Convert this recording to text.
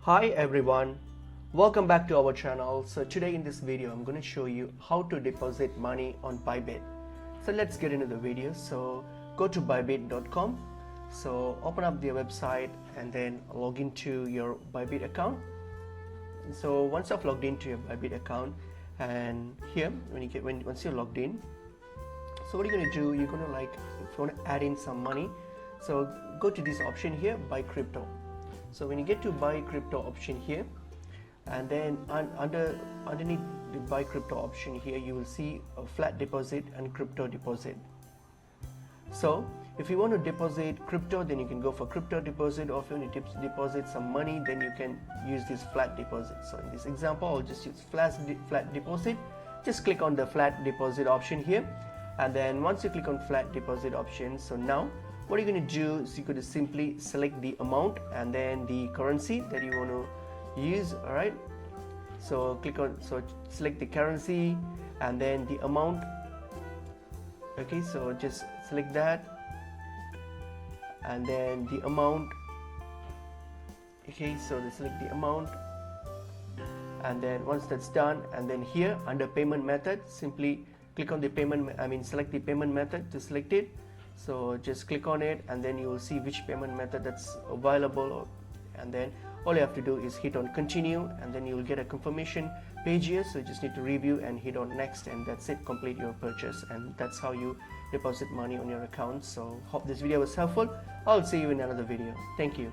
Hi everyone, welcome back to our channel. So today in this video I'm going to show you how to deposit money on Bybit. So let's get into the video. So go to bybit.com. So open up their website and then log into your Bybit account. So once I've logged into your Bybit account, and here once you're logged in, so what you're going to do, you're going to if you want to add in some money, so go to this option here, buy crypto. So when you get to buy crypto option here, and then underneath the buy crypto option here, you will see a flat deposit and crypto deposit. So if you want to deposit crypto, then you can go for crypto deposit, or if you want to deposit some money, then you can use this flat deposit. So in this example, I'll just use flat deposit. Just click on the flat deposit option here, and then once you click on flat deposit option, so now what you're going to do is you're going to simply select the amount and then the currency that you want to use. All right, so select the currency and then the amount. Okay, so just select that and then the amount. Okay, so select the amount, and then once that's done, and then here under payment method, simply click on the select the payment method to select it. So just click on it and then you will see which payment method that's available, and then all you have to do is hit on continue, and then you will get a confirmation page here. So you just need to review and hit on next, and that's it, complete your purchase. And that's how you deposit money on your account. So hope this video was helpful. I'll see you in another video. Thank you.